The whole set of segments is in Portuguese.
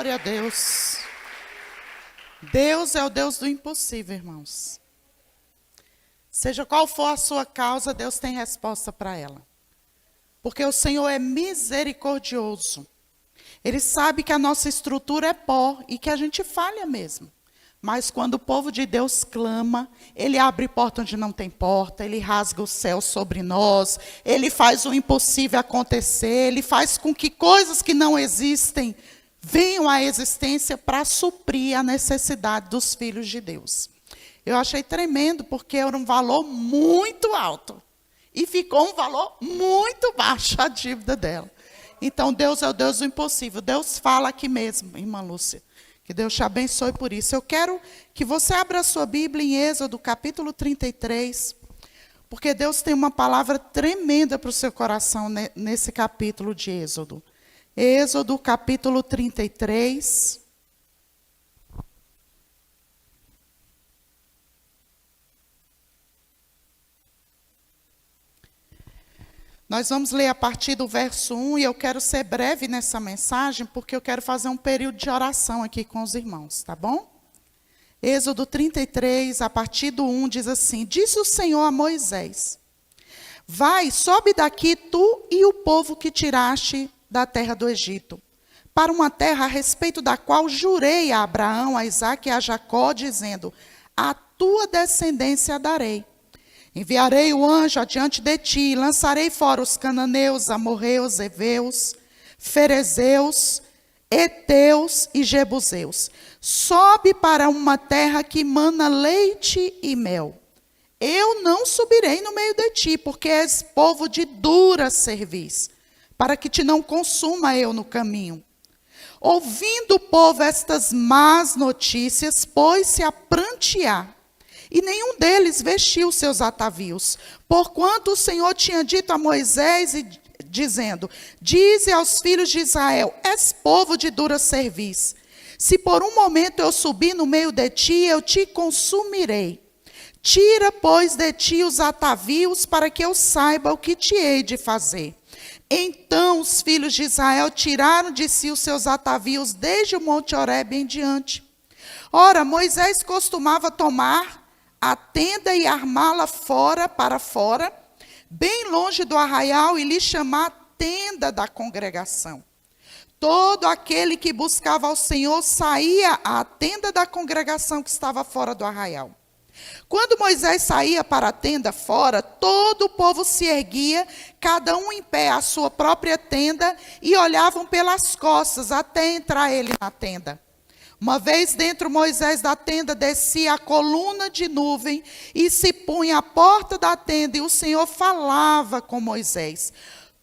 Glória a Deus. Deus é o Deus do impossível, irmãos. Seja qual for a sua causa, Deus tem resposta para ela. Porque o Senhor é misericordioso. Ele sabe que a nossa estrutura é pó e que a gente falha mesmo. Mas quando o povo de Deus clama, Ele abre porta onde não tem porta, Ele rasga o céu sobre nós, Ele faz o impossível acontecer, Ele faz com que coisas que não existem venham à existência para suprir a necessidade dos filhos de Deus. Eu achei tremendo, porque era um valor muito alto. E ficou um valor muito baixo a dívida dela. Então, Deus é o Deus do impossível. Deus fala aqui mesmo, irmã Lúcia. Que Deus te abençoe por isso. Eu quero que você abra a sua Bíblia em Êxodo, capítulo 33. Porque Deus tem uma palavra tremenda para o seu coração nesse capítulo de Êxodo. Êxodo, capítulo 33. Nós vamos ler a partir do verso 1 e eu quero ser breve nessa mensagem, porque eu quero fazer um período de oração aqui com os irmãos, tá bom? Êxodo 33, a partir do 1, diz assim: Disse o Senhor a Moisés: Vai, sobe daqui tu e o povo que tiraste da terra do Egito, para uma terra a respeito da qual jurei a Abraão, a Isaque e a Jacó, dizendo: A tua descendência darei. Enviarei o anjo adiante de ti, lançarei fora os cananeus, amorreus, heveus, ferezeus, heteus e jebuseus. Sobe para uma terra que mana leite e mel. Eu não subirei no meio de ti, porque és povo de dura cerviz, para que te não consuma eu no caminho. Ouvindo o povo estas más notícias, pôs-se a prantear. E nenhum deles vestiu seus atavios, porquanto o Senhor tinha dito a Moisés, dizendo: Dize aos filhos de Israel: És povo de dura cerviz. Se por um momento eu subir no meio de ti, eu te consumirei. Tira, pois, de ti os atavios, para que eu saiba o que te hei de fazer. Então os filhos de Israel tiraram de si os seus atavios desde o monte Horebe em diante. Ora, Moisés costumava tomar a tenda e armá-la para fora, bem longe do arraial, e lhe chamar tenda da congregação. Todo aquele que buscava ao Senhor saía à tenda da congregação que estava fora do arraial. Quando Moisés saía para a tenda fora, todo o povo se erguia, cada um em pé à sua própria tenda, e olhavam pelas costas até entrar ele na tenda. Uma vez dentro Moisés da tenda, descia a coluna de nuvem e se punha à porta da tenda, e o Senhor falava com Moisés.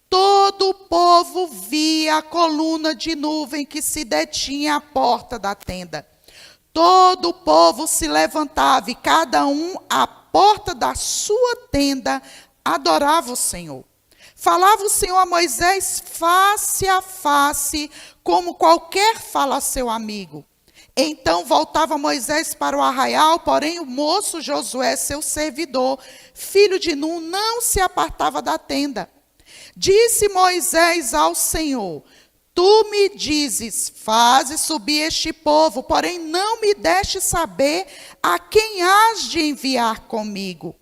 Todo o povo via a coluna de nuvem que se detinha à porta da tenda. Todo o povo se levantava e cada um à porta da sua tenda adorava o Senhor. Falava o Senhor a Moisés face a face, como qualquer fala a seu amigo. Então voltava Moisés para o arraial, porém o moço Josué, seu servidor, filho de Nun, não se apartava da tenda. Disse Moisés ao Senhor: Tu me dizes, faze subir este povo, porém não me deste saber a quem hás de enviar comigo.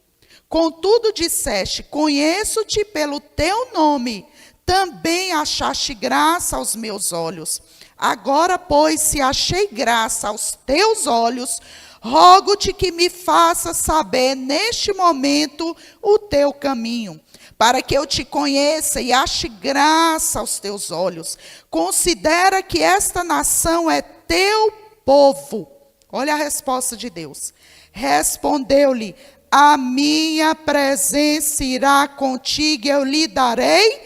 Contudo disseste: Conheço-te pelo teu nome, também achaste graça aos meus olhos. Agora, pois, se achei graça aos teus olhos, rogo-te que me faças saber neste momento o teu caminho, para que eu te conheça e ache graça aos teus olhos. Considera que esta nação é teu povo. Olha a resposta de Deus. Respondeu-lhe: A minha presença irá contigo, eu lhe darei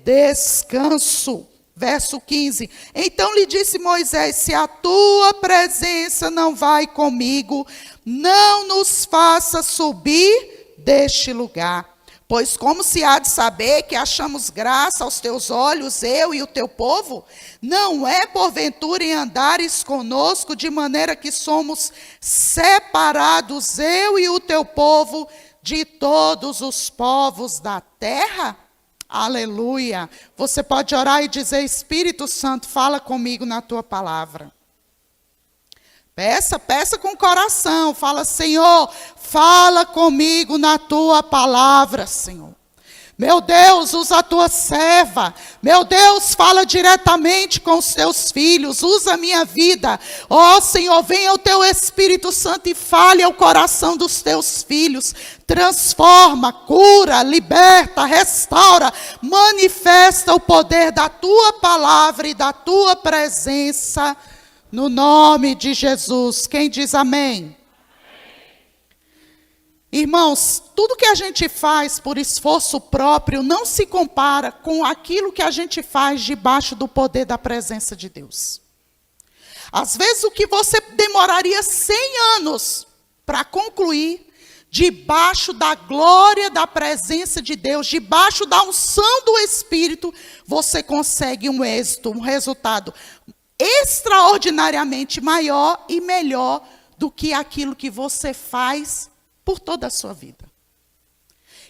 descanso. Verso 15, então lhe disse Moisés: Se a tua presença não vai comigo, não nos faça subir deste lugar. Pois como se há de saber que achamos graça aos teus olhos, eu e o teu povo? Não é porventura em andares conosco, de maneira que somos separados, eu e o teu povo, de todos os povos da terra? Aleluia. Você pode orar e dizer: Espírito Santo, fala comigo na tua palavra. Peça com o coração. Fala: Senhor, fala comigo na tua palavra, Senhor. Meu Deus, usa a tua serva. Meu Deus, fala diretamente com os teus filhos. Usa a minha vida. Ó Senhor, venha o teu Espírito Santo e fale ao coração dos teus filhos. Transforma, cura, liberta, restaura. Manifesta o poder da tua palavra e da tua presença. No nome de Jesus. Quem diz amém? Irmãos, tudo que a gente faz por esforço próprio não se compara com aquilo que a gente faz debaixo do poder da presença de Deus. Às vezes o que você demoraria 100 anos para concluir, debaixo da glória da presença de Deus, debaixo da unção do Espírito, você consegue um êxito, um resultado extraordinariamente maior e melhor do que aquilo que você faz por toda a sua vida.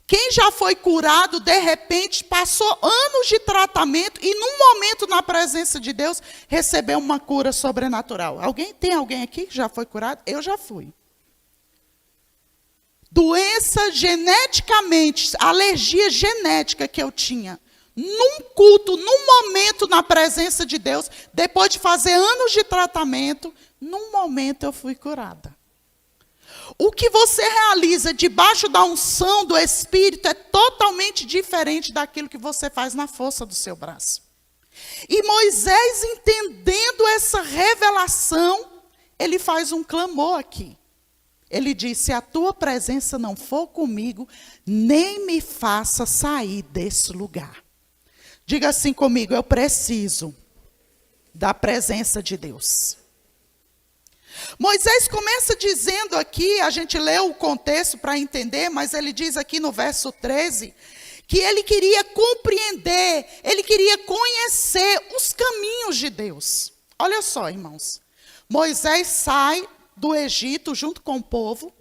Quem já foi curado, de repente, passou anos de tratamento e num momento na presença de Deus, recebeu uma cura sobrenatural. Tem alguém aqui que já foi curado? Eu já fui. Doença geneticamente, alergia genética que eu tinha. Num culto, num momento na presença de Deus, depois de fazer anos de tratamento, num momento eu fui curada. O que você realiza debaixo da unção do Espírito é totalmente diferente daquilo que você faz na força do seu braço. E Moisés, entendendo essa revelação, ele faz um clamor aqui. Ele diz: se a tua presença não for comigo, nem me faça sair desse lugar. Diga assim comigo: eu preciso da presença de Deus. Moisés começa dizendo aqui, a gente leu o contexto para entender, mas ele diz aqui no verso 13, que ele queria compreender, ele queria conhecer os caminhos de Deus. Olha só, irmãos, Moisés sai do Egito junto com o povo,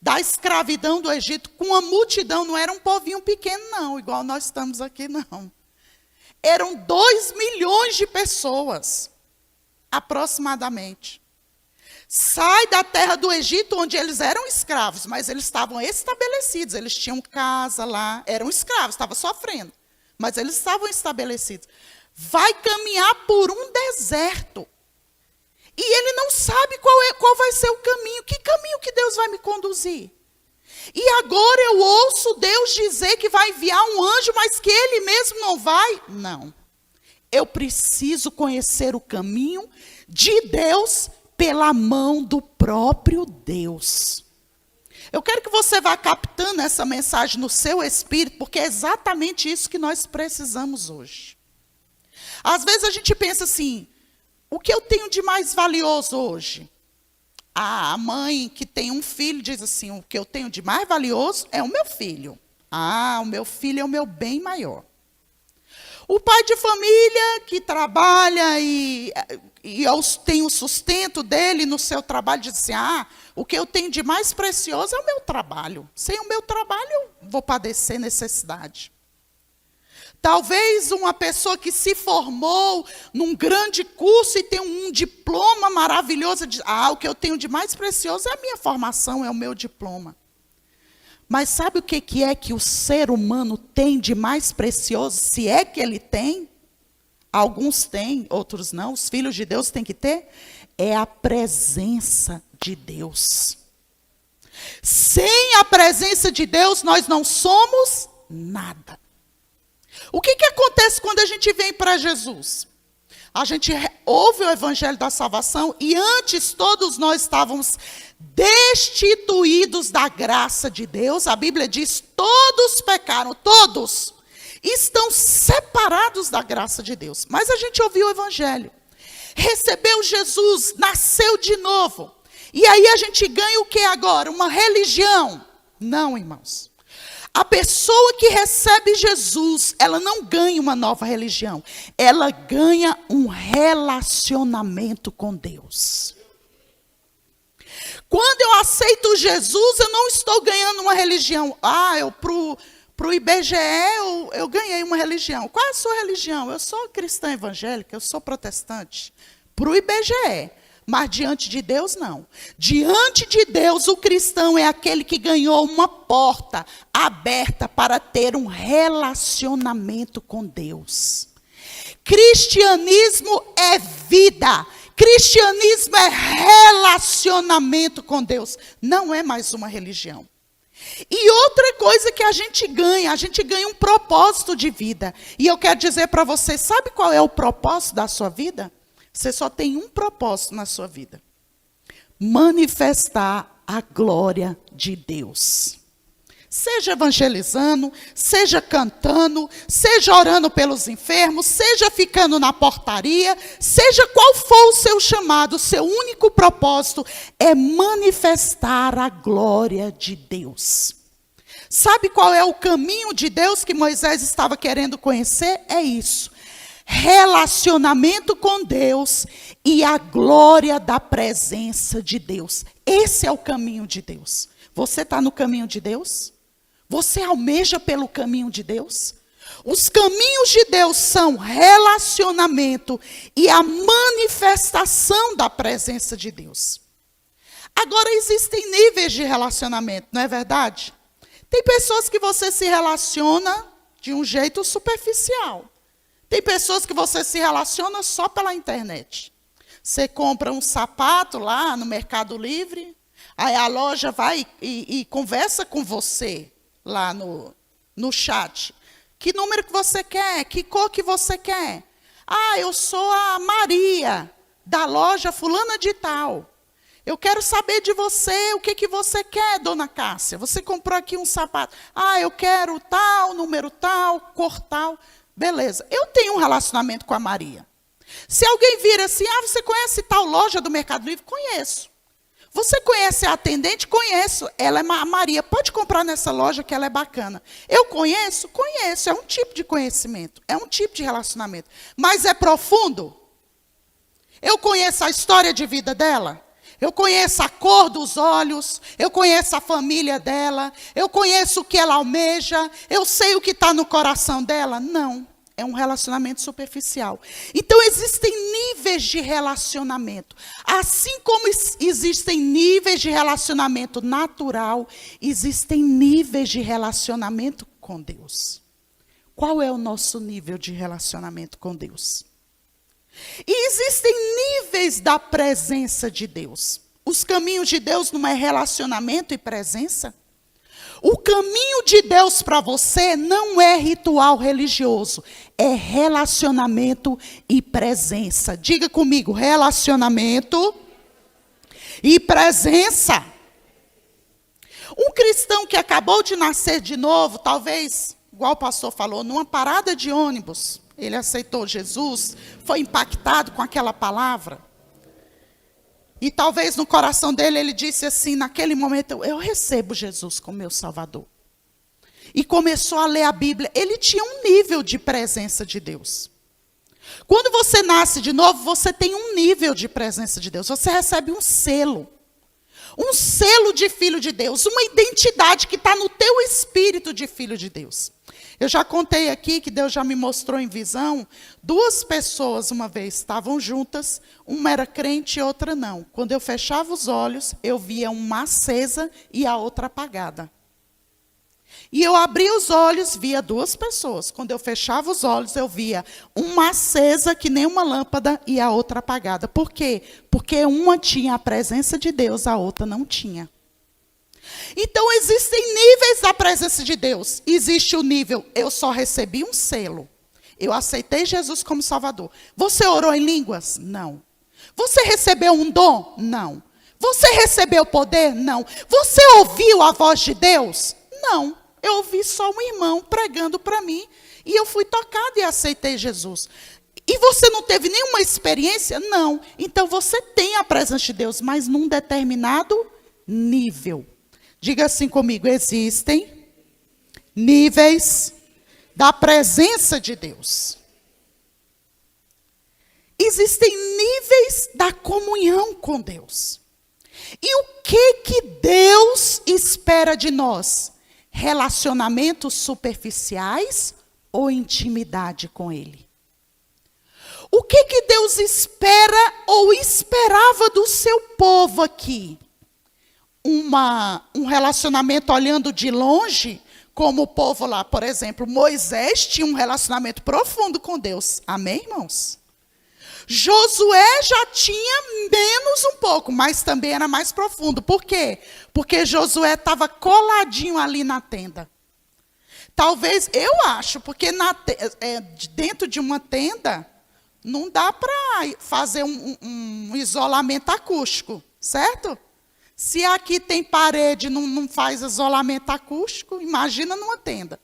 da escravidão do Egito, com uma multidão, não era um povinho pequeno não, igual nós estamos aqui não. Eram 2 milhões de pessoas, aproximadamente. Sai da terra do Egito, onde eles eram escravos, mas eles estavam estabelecidos, eles tinham casa lá, eram escravos, estavam sofrendo, mas eles estavam estabelecidos. Vai caminhar por um deserto, e ele não sabe qual vai ser o caminho, que caminho que Deus vai me conduzir. E agora eu ouço Deus dizer que vai enviar um anjo, mas que ele mesmo não vai? Não. Eu preciso conhecer o caminho de Deus pela mão do próprio Deus. Eu quero que você vá captando essa mensagem no seu espírito, porque é exatamente isso que nós precisamos hoje. Às vezes a gente pensa assim: o que eu tenho de mais valioso hoje? A mãe que tem um filho diz assim: o que eu tenho de mais valioso é o meu filho. O meu filho é o meu bem maior. O pai de família que trabalha e tem o sustento dele no seu trabalho, diz assim: o que eu tenho de mais precioso é o meu trabalho. Sem o meu trabalho eu vou padecer necessidade. Talvez uma pessoa que se formou num grande curso e tem um diploma maravilhoso, diz: o que eu tenho de mais precioso é a minha formação, é o meu diploma. Mas sabe o que é que o ser humano tem de mais precioso, se é que ele tem? Alguns têm, outros não. Os filhos de Deus têm que ter. É a presença de Deus. Sem a presença de Deus, nós não somos nada. O que acontece quando a gente vem para Jesus? A gente ouve o evangelho da salvação e antes todos nós estávamos destituídos da graça de Deus. A Bíblia diz: todos pecaram, todos estão separados da graça de Deus. Mas a gente ouviu o evangelho, recebeu Jesus, nasceu de novo. E aí a gente ganha o que agora? Uma religião? Não, irmãos. A pessoa que recebe Jesus, ela não ganha uma nova religião. Ela ganha um relacionamento com Deus. Quando eu aceito Jesus, eu não estou ganhando uma religião. Eu para Para o IBGE, eu ganhei uma religião. Qual é a sua religião? Eu sou cristã evangélica, eu sou protestante. Para o IBGE. Mas diante de Deus, não. Diante de Deus, o cristão é aquele que ganhou uma porta aberta para ter um relacionamento com Deus. Cristianismo é vida. Cristianismo é relacionamento com Deus. Não é mais uma religião. E outra coisa que a gente ganha um propósito de vida. E eu quero dizer para você, sabe qual é o propósito da sua vida? Você só tem um propósito na sua vida: manifestar a glória de Deus. Seja evangelizando, seja cantando, seja orando pelos enfermos, seja ficando na portaria, seja qual for o seu chamado, o seu único propósito é manifestar a glória de Deus. Sabe qual é o caminho de Deus que Moisés estava querendo conhecer? É isso. Relacionamento com Deus e a glória da presença de Deus. Esse é o caminho de Deus. Você está no caminho de Deus? Você almeja pelo caminho de Deus? Os caminhos de Deus são relacionamento e a manifestação da presença de Deus. Agora, existem níveis de relacionamento, não é verdade? Tem pessoas que você se relaciona de um jeito superficial. Tem pessoas que você se relaciona só pela internet. Você compra um sapato lá no Mercado Livre, aí a loja vai e conversa com você lá no chat. Que número que você quer? Que cor que você quer? Ah, eu sou a Maria, da loja fulana de tal. Eu quero saber de você, o que você quer, dona Cássia? Você comprou aqui um sapato. Ah, eu quero tal, número tal, cor tal. Beleza, eu tenho um relacionamento com a Maria. Se alguém vir assim, ah, você conhece tal loja do Mercado Livre? Conheço. Você conhece a atendente? Conheço. Ela é a Maria. Pode comprar nessa loja que ela é bacana. Eu conheço? Conheço. É um tipo de conhecimento. É um tipo de relacionamento. Mas é profundo? Eu conheço a história de vida dela? Eu conheço a cor dos olhos, eu conheço a família dela, eu conheço o que ela almeja, eu sei o que está no coração dela? Não, é um relacionamento superficial. Então, existem níveis de relacionamento. Assim como existem níveis de relacionamento natural, existem níveis de relacionamento com Deus. Qual é o nosso nível de relacionamento com Deus? E existem níveis da presença de Deus. Os caminhos de Deus não é relacionamento e presença? O caminho de Deus para você não é ritual religioso, é relacionamento e presença. Diga comigo, relacionamento e presença. Um cristão que acabou de nascer de novo, talvez, igual o pastor falou, numa parada de ônibus, ele aceitou Jesus, foi impactado com aquela palavra. E talvez no coração dele ele disse assim, naquele momento, eu recebo Jesus como meu Salvador. E começou a ler a Bíblia. Ele tinha um nível de presença de Deus. Quando você nasce de novo, você tem um nível de presença de Deus. Você recebe um selo. Um selo de filho de Deus. Uma identidade que está no teu espírito de filho de Deus. Eu já contei aqui que Deus já me mostrou em visão, 2 pessoas uma vez estavam juntas, uma era crente e outra não. Quando eu fechava os olhos, eu via uma acesa e a outra apagada. E eu abria os olhos, via 2 pessoas. Quando eu fechava os olhos, eu via uma acesa que nem uma lâmpada e a outra apagada. Por quê? Porque uma tinha a presença de Deus, a outra não tinha. Então, existem níveis da presença de Deus. Existe o nível, eu só recebi um selo. Eu aceitei Jesus como Salvador. Você orou em línguas? Não. Você recebeu um dom? Não. Você recebeu poder? Não. Você ouviu a voz de Deus? Não. Eu ouvi só um irmão pregando para mim. E eu fui tocada e aceitei Jesus. E você não teve nenhuma experiência? Não. Então, você tem a presença de Deus, mas num determinado nível. Diga assim comigo, existem níveis da presença de Deus. Existem níveis da comunhão com Deus. E o que Deus espera de nós? Relacionamentos superficiais ou intimidade com Ele? O que Deus espera ou esperava do seu povo aqui? Um relacionamento olhando de longe, como o povo lá, por exemplo, Moisés tinha um relacionamento profundo com Deus. Amém, irmãos? Josué já tinha menos um pouco, mas também era mais profundo. Por quê? Porque Josué estava coladinho ali na tenda. Talvez, eu acho, porque dentro de uma tenda, não dá para fazer um isolamento acústico, certo? Se aqui tem parede, não faz isolamento acústico, imagina numa tenda.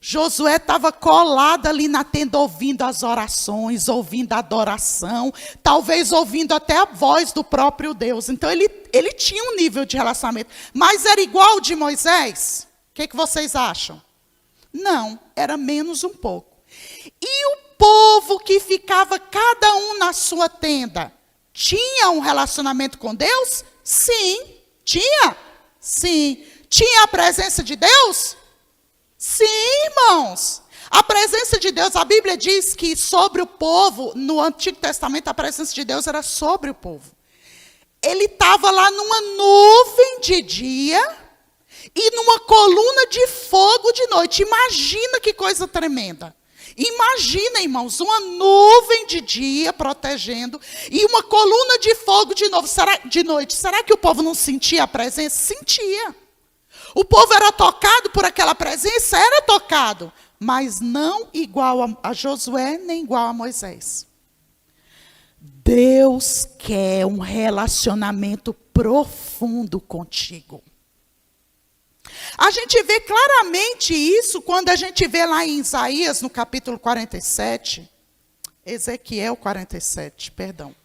Josué estava colado ali na tenda, ouvindo as orações, ouvindo a adoração, talvez ouvindo até a voz do próprio Deus. Então, ele tinha um nível de relacionamento. Mas era igual ao de Moisés? O que vocês acham? Não, era menos um pouco. E o povo que ficava cada um na sua tenda, tinha um relacionamento com Deus? Sim. Tinha? Sim. Tinha a presença de Deus? Sim, irmãos. A presença de Deus, a Bíblia diz que sobre o povo, no Antigo Testamento, a presença de Deus era sobre o povo. Ele estava lá numa nuvem de dia e numa coluna de fogo de noite. Imagina que coisa tremenda. Imagina, irmãos, uma nuvem de dia protegendo e uma coluna de fogo de noite. Será que o povo não sentia a presença? Sentia. O povo era tocado por aquela presença? Era tocado. Mas não igual a Josué, nem igual a Moisés. Deus quer um relacionamento profundo contigo. A gente vê claramente isso quando a gente vê lá em Isaías, no capítulo 47, Ezequiel 47, perdão.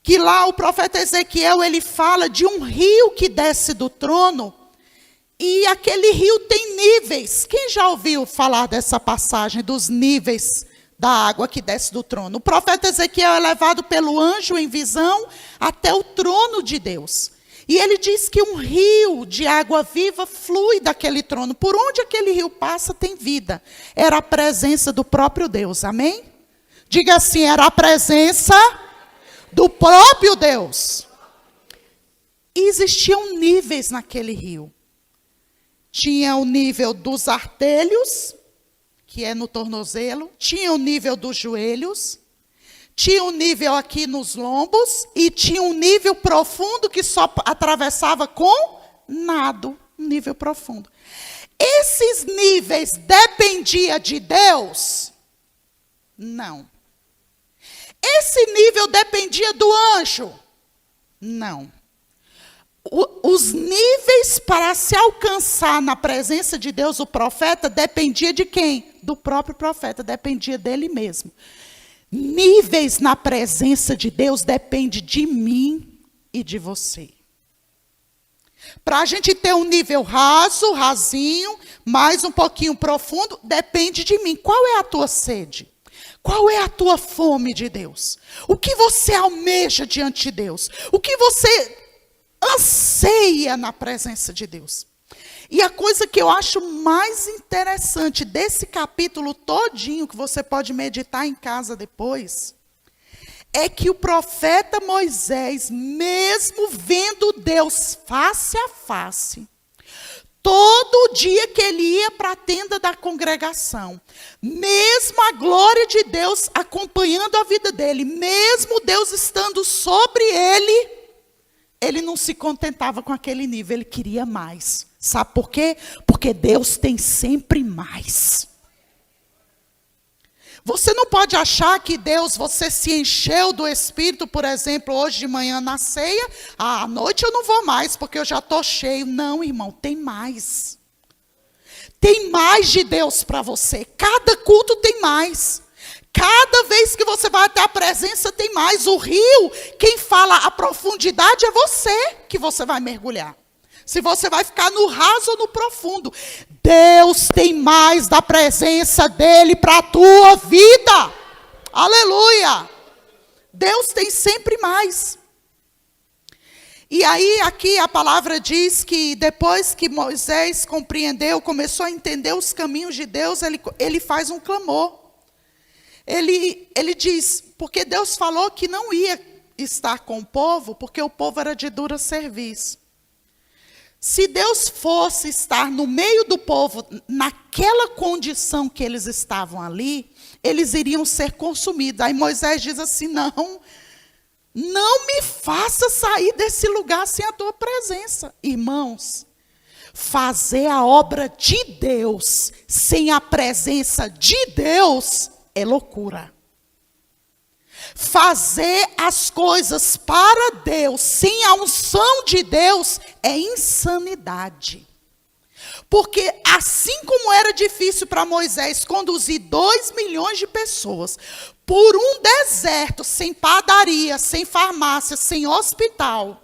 Que lá o profeta Ezequiel, ele fala de um rio que desce do trono, e aquele rio tem níveis. Quem já ouviu falar dessa passagem, dos níveis da água que desce do trono? O profeta Ezequiel é levado pelo anjo em visão até o trono de Deus. E ele diz que um rio de água viva flui daquele trono. Por onde aquele rio passa tem vida. Era a presença do próprio Deus, amém? Diga assim, era a presença do próprio Deus. E existiam níveis naquele rio. Tinha o nível dos artelhos, que é no tornozelo. Tinha o nível dos joelhos. Tinha um nível aqui nos lombos e tinha um nível profundo que só atravessava com nado, um nível profundo. Esses níveis dependiam de Deus? Não. Esse nível dependia do anjo? Não. Os níveis para se alcançar na presença de Deus, o profeta, dependia de quem? Do próprio profeta, dependia dele mesmo. Níveis na presença de Deus depende de mim e de você. Para a gente ter um nível raso, rasinho, mais um pouquinho profundo, depende de mim. Qual é a tua sede? Qual é a tua fome de Deus? O que você almeja diante de Deus? O que você anseia na presença de Deus? E a coisa que eu acho mais interessante desse capítulo todinho, que você pode meditar em casa depois, é que o profeta Moisés, mesmo vendo Deus face a face, todo dia que ele ia para a tenda da congregação, mesmo a glória de Deus acompanhando a vida dele, mesmo Deus estando sobre ele, ele não se contentava com aquele nível, ele queria mais. Sabe por quê? Porque Deus tem sempre mais. Você não pode achar que Deus, você se encheu do Espírito, por exemplo, hoje de manhã na ceia, à noite eu não vou mais, porque eu já estou cheio. Não, irmão, tem mais. Tem mais de Deus para você. Cada culto tem mais. Cada vez que você vai até a presença tem mais. O rio, quem fala a profundidade é você, que você vai mergulhar. Se você vai ficar no raso ou no profundo. Deus tem mais da presença dele para a tua vida. Aleluia. Deus tem sempre mais. E aí aqui a palavra diz que depois que Moisés compreendeu, começou a entender os caminhos de Deus, ele faz um clamor. Ele diz, porque Deus falou que não ia estar com o povo, porque o povo era de dura serviço. Se Deus fosse estar no meio do povo, naquela condição que eles estavam ali, eles iriam ser consumidos. Aí Moisés diz assim, não me faça sair desse lugar sem a tua presença. Irmãos, fazer a obra de Deus sem a presença de Deus é loucura. Fazer as coisas para Deus sem a unção de Deus é insanidade. Porque assim como era difícil para Moisés conduzir 2 milhões de pessoas por um deserto, sem padaria, sem farmácia, sem hospital,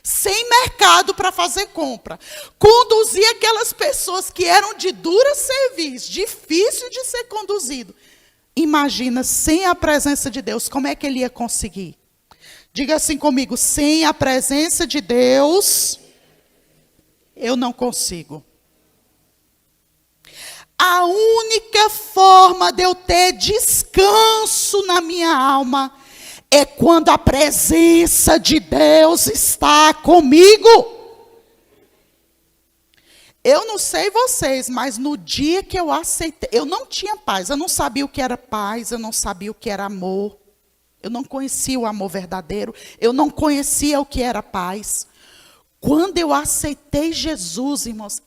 sem mercado para fazer compra, conduzir aquelas pessoas que eram de dura serviço, difícil de ser conduzido. Imagina, sem a presença de Deus, como é que ele ia conseguir? Diga assim comigo, sem a presença de Deus, eu não consigo. A única forma de eu ter descanso na minha alma é quando a presença de Deus está comigo. Eu não sei vocês, mas no dia que eu aceitei, eu não tinha paz, eu não sabia o que era paz, eu não sabia o que era amor, eu não conhecia o amor verdadeiro, eu não conhecia o que era paz. Quando eu aceitei Jesus, irmãos,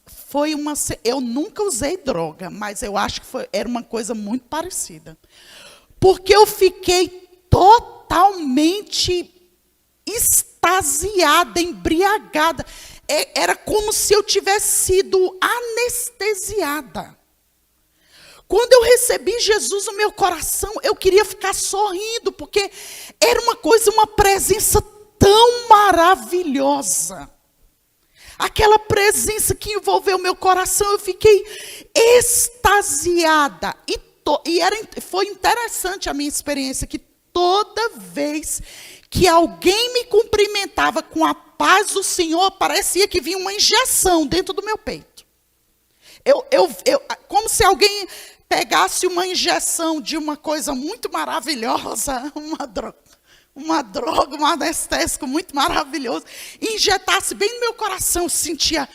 eu nunca usei droga, mas eu acho que era uma coisa muito parecida. Porque eu fiquei totalmente extasiada, embriagada. Era como se eu tivesse sido anestesiada. Quando eu recebi Jesus no meu coração, eu queria ficar sorrindo, porque era uma presença tão maravilhosa. Aquela presença que envolveu meu coração, eu fiquei extasiada. Foi interessante a minha experiência, que toda vez que alguém me cumprimentava com a paz do Senhor, parecia que vinha uma injeção dentro do meu peito. Como se alguém pegasse uma injeção de uma coisa muito maravilhosa, uma droga, um anestésico muito maravilhoso, e injetasse bem no meu coração, eu sentia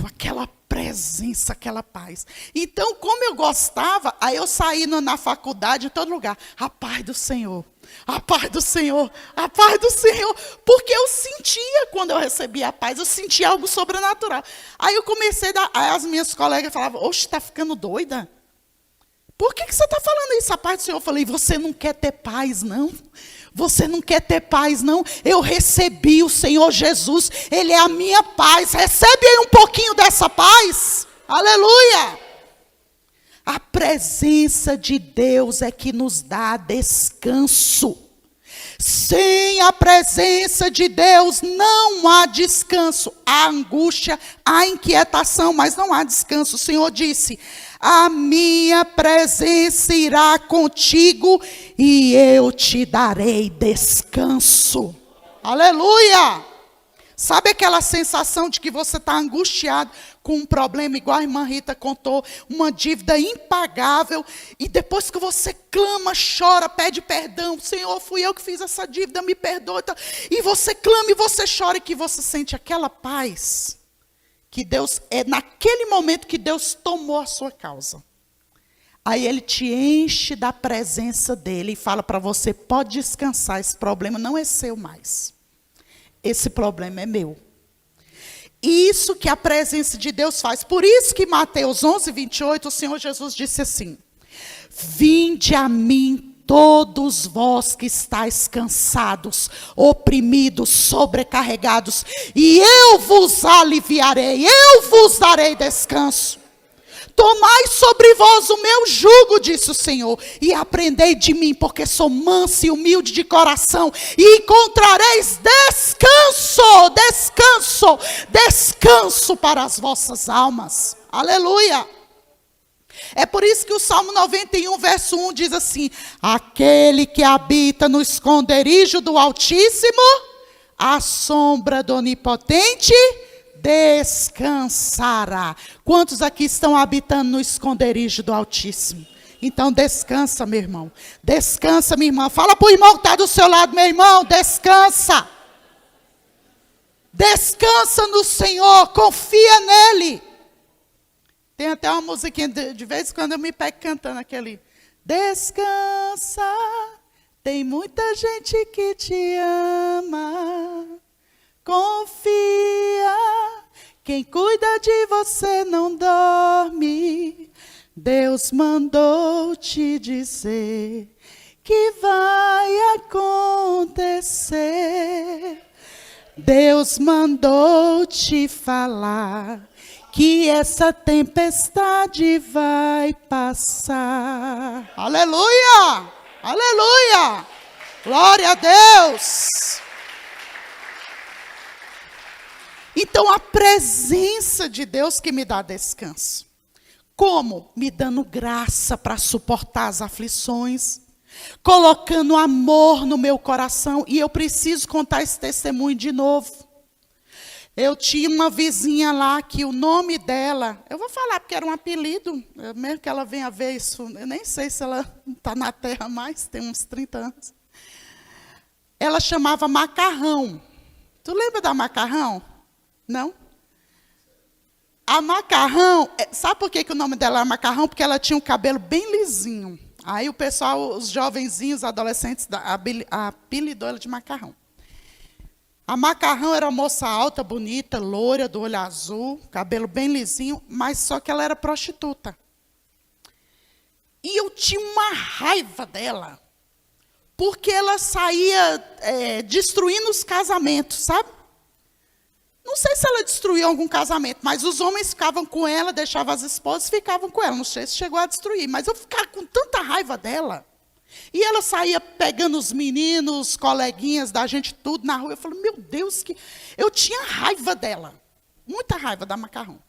aquela presença, aquela paz. Então, como eu gostava, aí eu saí na faculdade, em todo lugar, a paz do Senhor, a paz do Senhor, a paz do Senhor, porque eu sentia, quando eu recebia a paz, eu sentia algo sobrenatural. Aí eu comecei, aí as minhas colegas falavam, oxe, está ficando doida? Por que você está falando isso, a paz do Senhor? Eu falei, você não quer ter paz, não? Você não quer ter paz, não? Eu recebi o Senhor Jesus, Ele é a minha paz. Recebe aí um pouquinho dessa paz. Aleluia! A presença de Deus é que nos dá descanso. Sem a presença de Deus não há descanso. Há angústia, há inquietação, mas não há descanso. O Senhor disse, a minha presença irá contigo e eu te darei descanso. Aleluia! Sabe aquela sensação de que você está angustiado com um problema, igual a irmã Rita contou, uma dívida impagável, e depois que você clama, chora, pede perdão, Senhor, fui eu que fiz essa dívida, me perdoa, e você clama e você chora, e que você sente aquela paz, que Deus, é naquele momento que Deus tomou a sua causa. Aí Ele te enche da presença dEle e fala para você, pode descansar, esse problema não é seu mais. Esse problema é meu. Isso que a presença de Deus faz. Por isso que Mateus 11, 28, o Senhor Jesus disse assim, vinde a mim todos vós que estáis cansados, oprimidos, sobrecarregados, e eu vos aliviarei, eu vos darei descanso. Tomai sobre vós o meu jugo, disse o Senhor, e aprendei de mim, porque sou manso e humilde de coração, e encontrareis descanso, descanso, descanso para as vossas almas. Aleluia! É por isso que o Salmo 91, verso 1 diz assim, aquele que habita no esconderijo do Altíssimo, à sombra do Onipotente descansará. Quantos aqui estão habitando no esconderijo do Altíssimo? Então descansa, meu irmão. Descansa, minha irmã. Fala para o irmão que está do seu lado, meu irmão, descansa. Descansa no Senhor, confia nele. Tem até uma musiquinha, de vez em quando eu me pego cantando aquele. Descansa, tem muita gente que te ama. Confia, quem cuida de você não dorme. Deus mandou te dizer que vai acontecer. Deus mandou te falar que essa tempestade vai passar. Aleluia! Aleluia! Glória a Deus! Então, a presença de Deus que me dá descanso. Como? Me dando graça para suportar as aflições, colocando amor no meu coração. E eu preciso contar esse testemunho de novo. Eu tinha uma vizinha lá que o nome dela, eu vou falar porque era um apelido, mesmo que ela venha ver isso, eu nem sei se ela está na terra mais, tem uns 30 anos. Ela chamava Macarrão. Tu lembra da Macarrão? Não? A Macarrão, sabe por que o nome dela era Macarrão? Porque ela tinha um cabelo bem lisinho. Aí o pessoal, os jovenzinhos, adolescentes, apelidou ela de Macarrão. A Macarrão era uma moça alta, bonita, loira, do olho azul, cabelo bem lisinho, mas só que ela era prostituta. E eu tinha uma raiva dela, porque ela saía destruindo os casamentos, sabe? Não sei se ela destruiu algum casamento, mas os homens ficavam com ela, deixavam as esposas e ficavam com ela. Não sei se chegou a destruir, mas eu ficava com tanta raiva dela. E ela saía pegando os meninos, os coleguinhas da gente, tudo na rua. Eu falei, meu Deus, eu tinha raiva dela. Muita raiva da Macarrão.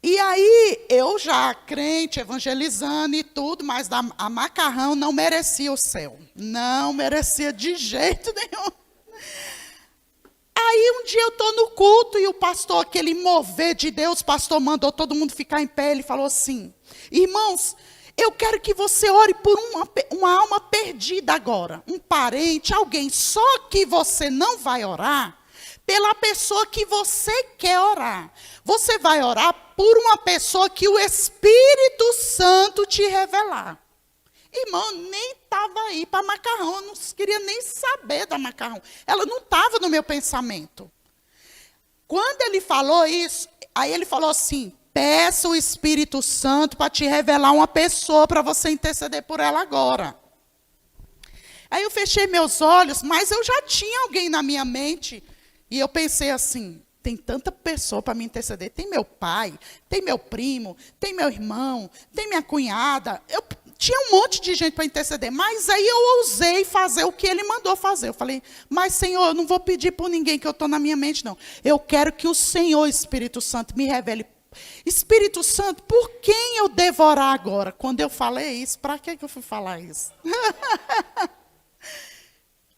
E aí, eu já crente, evangelizando e tudo, mas a Macarrão não merecia o céu. Não merecia de jeito nenhum. Aí um dia eu estou no culto e o pastor, aquele mover de Deus, o pastor mandou todo mundo ficar em pé. Ele falou assim, irmãos, eu quero que você ore por uma alma perdida agora. Um parente, alguém. Só que você não vai orar pela pessoa que você quer orar. Você vai orar por uma pessoa que o Espírito Santo te revelar. Irmão, nem estava aí para Macarrão, eu não queria nem saber da Macarrão. Ela não estava no meu pensamento. Quando ele falou isso, aí ele falou assim, peça o Espírito Santo para te revelar uma pessoa para você interceder por ela agora. Aí eu fechei meus olhos, mas eu já tinha alguém na minha mente. E eu pensei assim, tem tanta pessoa para me interceder. Tem meu pai, tem meu primo, tem meu irmão, tem minha cunhada. Tinha um monte de gente para interceder, mas aí eu ousei fazer o que ele mandou fazer. Eu falei, mas Senhor, eu não vou pedir por ninguém que eu estou na minha mente, não. Eu quero que o Senhor, Espírito Santo, me revele. Espírito Santo, por quem eu devo orar agora? Quando eu falei isso, para que eu fui falar isso?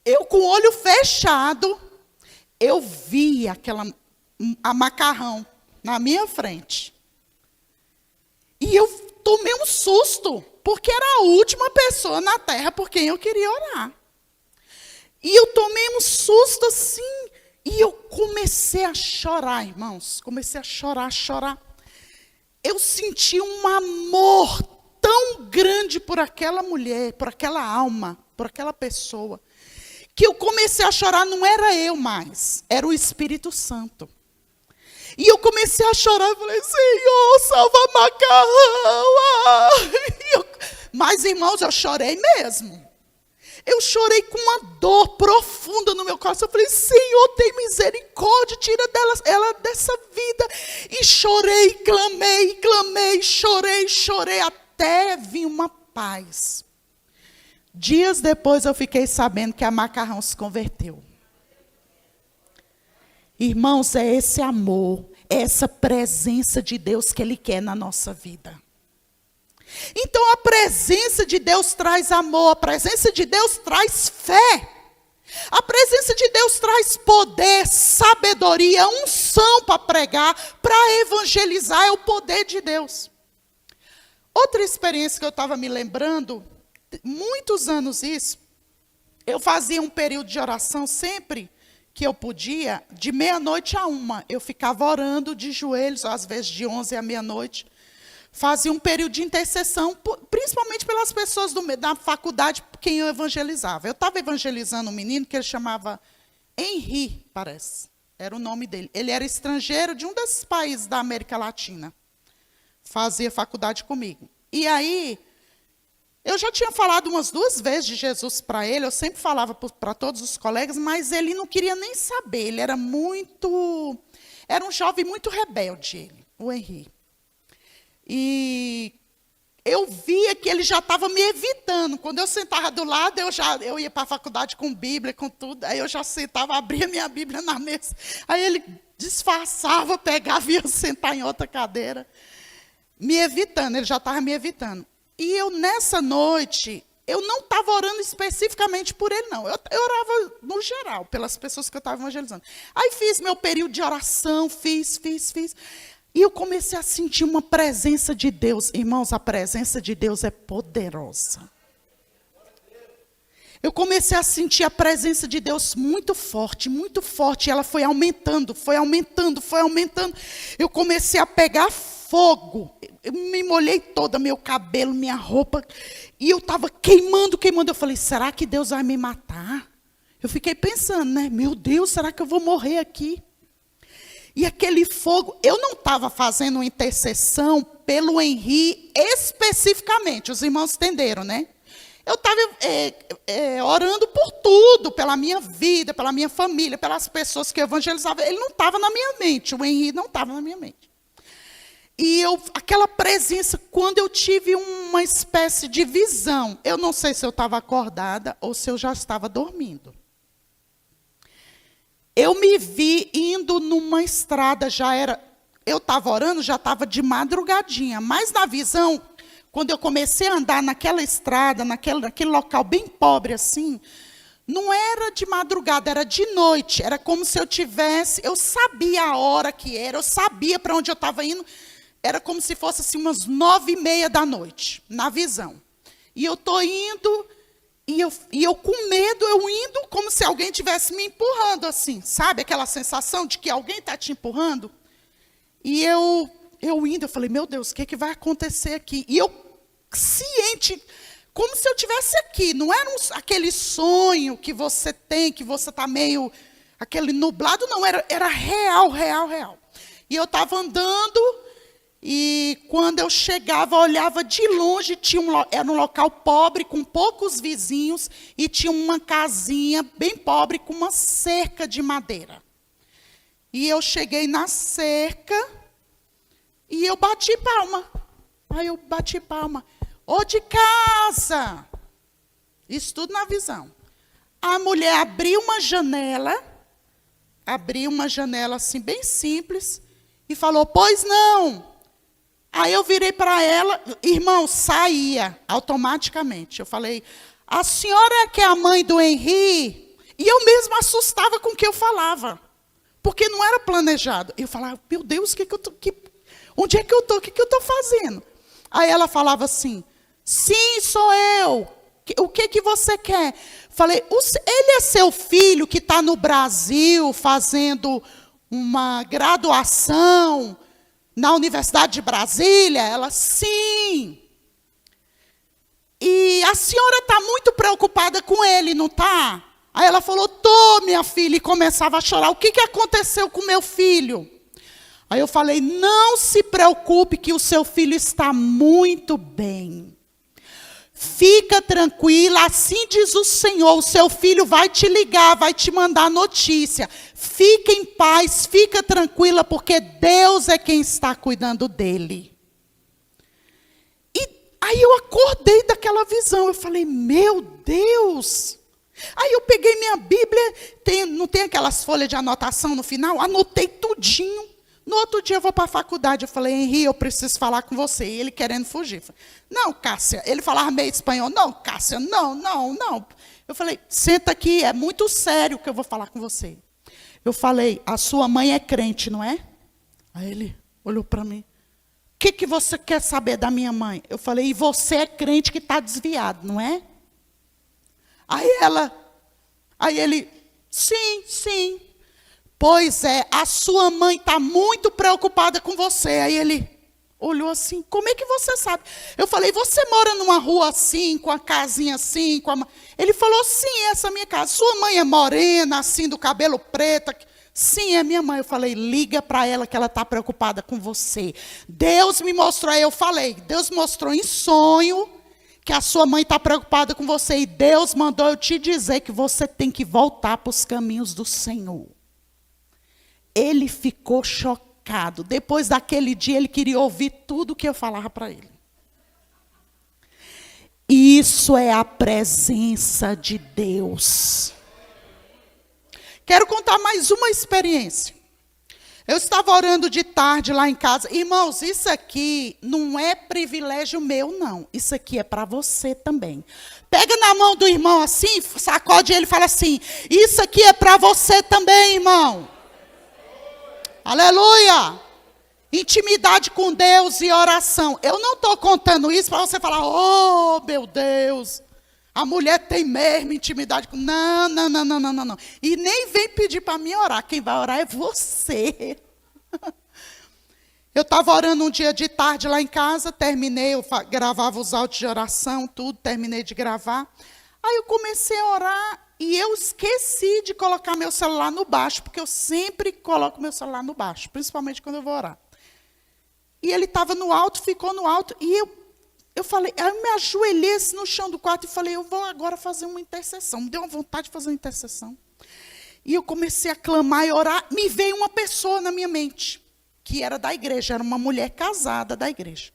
Eu com o olho fechado, eu vi a Macarrão na minha frente. E eu tomei um susto. Porque era a última pessoa na terra por quem eu queria orar. E eu tomei um susto assim. E eu comecei a chorar, irmãos. Comecei a chorar. Eu senti um amor tão grande por aquela mulher, por aquela alma, por aquela pessoa. Que eu comecei a chorar, não era eu mais. Era o Espírito Santo. E eu comecei a chorar, eu falei, Senhor, salva Macarrão. Mas, irmãos, eu chorei mesmo. Eu chorei com uma dor profunda no meu coração. Eu falei, Senhor, tem misericórdia, tira ela dessa vida. E chorei, clamei, chorei, até vir uma paz. Dias depois eu fiquei sabendo que a Macarrão se converteu. Irmãos, é esse amor, é essa presença de Deus que Ele quer na nossa vida. Então a presença de Deus traz amor, a presença de Deus traz fé. A presença de Deus traz traz poder, sabedoria, unção para pregar, para evangelizar, é o poder de Deus. Outra experiência que eu estava me lembrando, muitos anos isso, eu fazia um período de oração sempre que eu podia, de meia-noite a 1. Eu ficava orando de joelhos, às vezes de 11 à meia-noite. Fazia um período de intercessão, principalmente pelas pessoas da faculdade, quem eu evangelizava. Eu estava evangelizando um menino que ele chamava Henri, parece. Era o nome dele. Ele era estrangeiro de um desses países da América Latina. Fazia faculdade comigo. E aí, eu já tinha falado umas 2 vezes de Jesus para ele, eu sempre falava para todos os colegas, mas ele não queria nem saber. Ele era um jovem muito rebelde, ele, o Henri. E eu via que ele já estava me evitando. Quando eu sentava do lado, eu ia para a faculdade com Bíblia, com tudo. Aí eu já sentava, abria minha Bíblia na mesa. Aí ele disfarçava, pegava e ia sentar em outra cadeira. Me evitando, ele já estava me evitando. E eu, nessa noite, eu não estava orando especificamente por ele, não. Eu orava no geral, pelas pessoas que eu estava evangelizando. Aí fiz meu período de oração, fiz. E eu comecei a sentir uma presença de Deus. Irmãos, a presença de Deus é poderosa. Eu comecei a sentir a presença de Deus muito forte, muito forte. E ela foi aumentando. Eu comecei a pegar fogo. Eu me molhei toda, meu cabelo, minha roupa. E eu estava queimando. Eu falei, será que Deus vai me matar? Eu fiquei pensando, né? Meu Deus, será que eu vou morrer aqui? E aquele fogo, eu não estava fazendo uma intercessão pelo Henri especificamente, os irmãos entenderam, né? Eu estava orando por tudo, pela minha vida, pela minha família, pelas pessoas que eu evangelizava. Ele não estava na minha mente, o Henri não estava na minha mente. E aquela presença, quando eu tive uma espécie de visão, eu não sei se eu estava acordada ou se eu já estava dormindo. Eu me vi indo numa estrada, eu estava orando, já estava de madrugadinha, mas na visão, quando eu comecei a andar naquela estrada, naquele local bem pobre assim, não era de madrugada, era de noite, era como se eu sabia a hora que era, eu sabia para onde eu estava indo, era como se fosse assim, umas 9:30 da noite, na visão. E eu estou indo... E eu com medo, eu indo como se alguém estivesse me empurrando assim, sabe? Aquela sensação de que alguém está te empurrando. E eu indo, eu falei, meu Deus, o que vai acontecer aqui? E eu ciente, como se eu estivesse aqui. Não era aquele sonho que você tem, que você está meio, aquele nublado, não, era real. E eu estava andando... E quando eu chegava, olhava de longe, era um local pobre, com poucos vizinhos, e tinha uma casinha bem pobre, com uma cerca de madeira. E eu cheguei na cerca, e eu bati palma. Aí eu bati palma. Ô de casa! Isso tudo na visão. A mulher abriu uma janela assim, bem simples, e falou, pois não. Aí eu virei para ela, irmão, saía automaticamente. Eu falei, a senhora é que é a mãe do Henri? E eu mesma assustava com o que eu falava, porque não era planejado. Eu falava, meu Deus, onde é que eu estou? O que eu estou fazendo? Aí ela falava assim, sim, sou eu. O que você quer? Falei, ele é seu filho que está no Brasil fazendo uma graduação na Universidade de Brasília? Ela, sim. E a senhora está muito preocupada com ele, não está? Aí ela falou, tô, minha filha, e começava a chorar. O que aconteceu com meu filho? Aí eu falei, não se preocupe que o seu filho está muito bem. Fica tranquila, assim diz o Senhor, o seu filho vai te ligar, vai te mandar notícia. Fica em paz, fica tranquila, porque Deus é quem está cuidando dele. E aí eu acordei daquela visão, eu falei, meu Deus. Aí eu peguei minha Bíblia, não tem aquelas folhas de anotação no final? Anotei tudinho. No outro dia eu vou para a faculdade, eu falei, Henri, eu preciso falar com você. E ele querendo fugir. Não, Cássia, ele falava meio espanhol. Não, Cássia, não. Eu falei, senta aqui, é muito sério que eu vou falar com você. Eu falei, a sua mãe é crente, não é? Aí ele olhou para mim. O que você quer saber da minha mãe? Eu falei, e você é crente que está desviado, não é? Aí ele, sim. Pois é, a sua mãe está muito preocupada com você. Aí ele olhou assim, como é que você sabe? Eu falei, você mora numa rua assim, com a casinha assim? Ele falou, sim, essa é a minha casa. Sua mãe é morena, assim, do cabelo preto? Sim, é minha mãe. Eu falei, liga para ela que ela está preocupada com você. Deus me mostrou, aí eu falei, Deus mostrou em sonho que a sua mãe está preocupada com você. E Deus mandou eu te dizer que você tem que voltar para os caminhos do Senhor. Ele ficou chocado. Depois daquele dia, ele queria ouvir tudo o que eu falava para ele. Isso é a presença de Deus. Quero contar mais uma experiência. Eu estava orando de tarde lá em casa. Irmãos, isso aqui não é privilégio meu, não. Isso aqui é para você também. Pega na mão do irmão assim, sacode ele e fala assim, isso aqui é para você também, irmão. Aleluia! Intimidade com Deus e oração. Eu não estou contando isso para você falar, oh, meu Deus, a mulher tem mesmo intimidade com... Não. E nem vem pedir para mim orar. Quem vai orar é você. Eu estava orando um dia de tarde lá em casa, terminei, eu gravava os áudios de oração, tudo, terminei de gravar. Aí eu comecei a orar e eu esqueci de colocar meu celular no baixo, porque eu sempre coloco meu celular no baixo, principalmente quando eu vou orar. E ele estava no alto, ficou no alto, e eu falei, aí eu me ajoelhei no chão do quarto e falei, eu vou agora fazer uma intercessão. Me deu uma vontade de fazer uma intercessão. E eu comecei a clamar e orar, me veio uma pessoa na minha mente, que era da igreja, era uma mulher casada da igreja.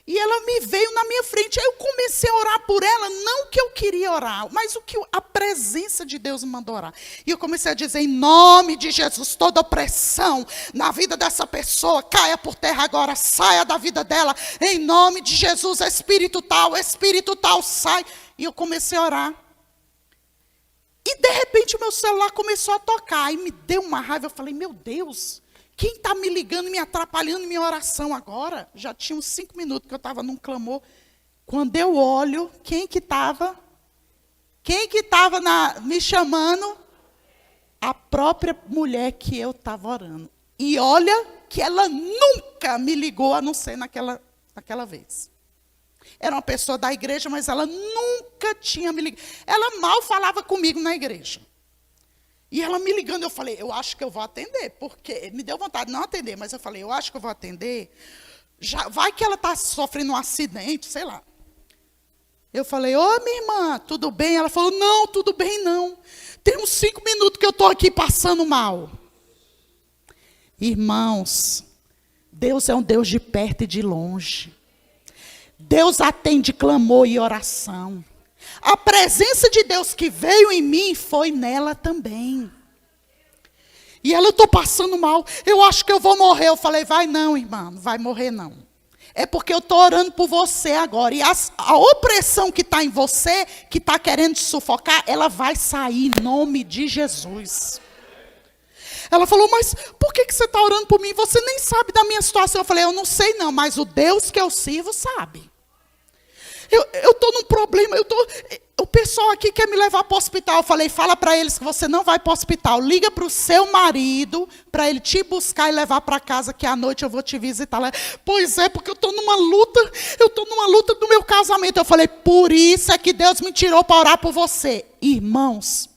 E ela me veio na minha frente, aí eu comecei a orar por ela, não que eu queria orar, mas o que a presença de Deus me mandou orar. E eu comecei a dizer, em nome de Jesus, toda opressão na vida dessa pessoa, caia por terra agora, saia da vida dela, em nome de Jesus, espírito tal, sai. E eu comecei a orar. E de repente o meu celular começou a tocar, e me deu uma raiva, eu falei, meu Deus, quem está me ligando, me atrapalhando minha oração agora? Já tinha uns 5 minutos que eu estava num clamor. Quando eu olho, quem que estava me chamando? A própria mulher que eu estava orando. E olha que ela nunca me ligou, a não ser naquela vez. Era uma pessoa da igreja, mas ela nunca tinha me ligado. Ela mal falava comigo na igreja. E ela me ligando, eu falei, eu acho que eu vou atender, porque me deu vontade de não atender, mas eu falei, eu acho que eu vou atender. Já, vai que ela está sofrendo um acidente, sei lá. Eu falei, ô minha irmã, tudo bem? Ela falou, não, tudo bem não. Tem uns 5 minutos que eu estou aqui passando mal. Irmãos, Deus é um Deus de perto e de longe. Deus atende clamor e oração. A presença de Deus que veio em mim foi nela também. E ela, eu estou passando mal, eu acho que eu vou morrer. Eu falei, vai não, irmã, não vai morrer não. É porque eu estou orando por você agora. E a opressão que está em você, que está querendo te sufocar, ela vai sair em nome de Jesus. Ela falou, mas por que você está orando por mim? Você nem sabe da minha situação. Eu falei, eu não sei não, mas o Deus que eu sirvo sabe. Eu estou num problema, o pessoal aqui quer me levar para o hospital. Eu falei, fala para eles que você não vai para o hospital. Liga para o seu marido, para ele te buscar e levar para casa, que à noite eu vou te visitar lá. Pois é, porque eu estou numa luta do meu casamento. Eu falei, por isso é que Deus me tirou para orar por você. Irmãos,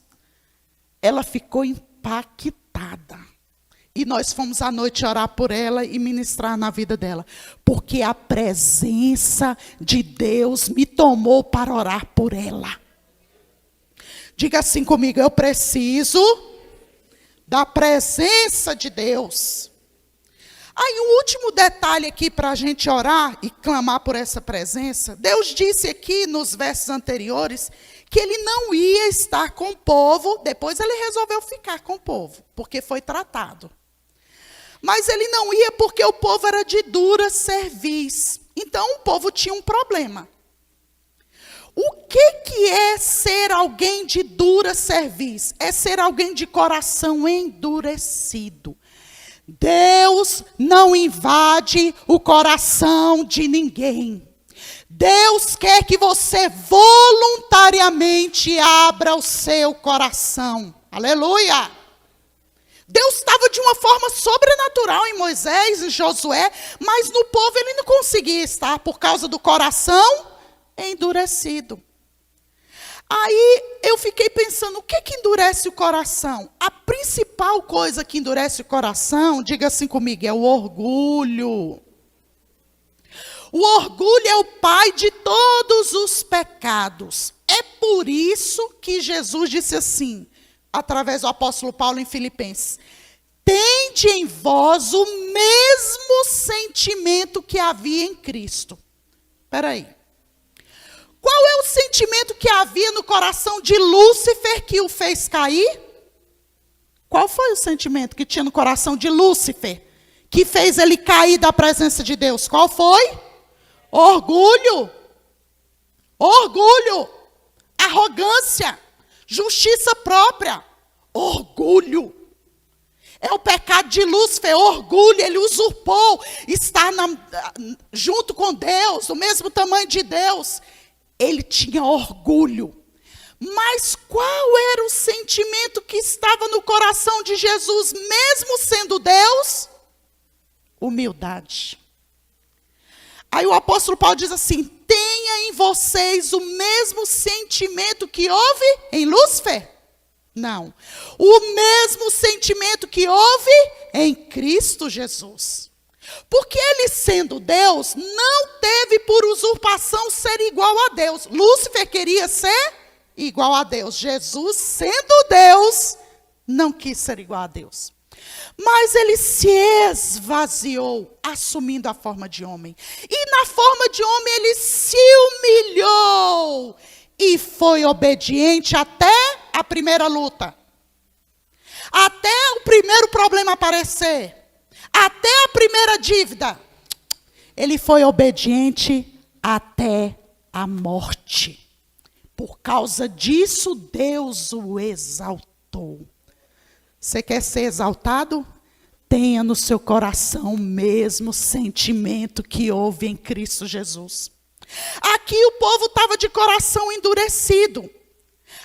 ela ficou impactada. E nós fomos à noite orar por ela e ministrar na vida dela. Porque a presença de Deus me tomou para orar por ela. Diga assim comigo, eu preciso da presença de Deus. Aí o último detalhe aqui para a gente orar e clamar por essa presença. Deus disse aqui nos versos anteriores que ele não ia estar com o povo. Depois ele resolveu ficar com o povo, porque foi tratado. Mas ele não ia porque o povo era de dura cerviz. Então o povo tinha um problema. O que é ser alguém de dura cerviz? É ser alguém de coração endurecido. Deus não invade o coração de ninguém. Deus quer que você voluntariamente abra o seu coração. Aleluia! Deus estava de uma forma sobrenatural em Moisés e Josué, mas no povo ele não conseguia estar por causa do coração endurecido. Aí eu fiquei pensando, o que endurece o coração? A principal coisa que endurece o coração, diga assim comigo, é o orgulho. O orgulho é o pai de todos os pecados. É por isso que Jesus disse assim, através do apóstolo Paulo em Filipenses: tende em vós o mesmo sentimento que havia em Cristo. Espera aí. Qual é o sentimento que havia no coração de Lúcifer que o fez cair? Qual foi o sentimento que tinha no coração de Lúcifer que fez ele cair da presença de Deus? Qual foi? Orgulho. Orgulho. Arrogância. Justiça própria. Orgulho. É o pecado de Lúcifer, orgulho. Ele usurpou estar junto com Deus, do mesmo tamanho de Deus. Ele tinha orgulho. Mas qual era o sentimento que estava no coração de Jesus, mesmo sendo Deus? Humildade. Aí o apóstolo Paulo diz assim: tenha em vocês o mesmo sentimento que houve em Lúcifer? Não. O mesmo sentimento que houve em Cristo Jesus. Porque ele, sendo Deus, não teve por usurpação ser igual a Deus. Lúcifer queria ser igual a Deus. Jesus, sendo Deus, não quis ser igual a Deus. Mas ele se esvaziou, assumindo a forma de homem. E na forma de homem ele se humilhou e foi obediente até a primeira luta. Até o primeiro problema aparecer. Até a primeira dívida. Ele foi obediente até a morte. Por causa disso, Deus o exaltou. Você quer ser exaltado? Tenha no seu coração o mesmo sentimento que houve em Cristo Jesus. Aqui o povo estava de coração endurecido.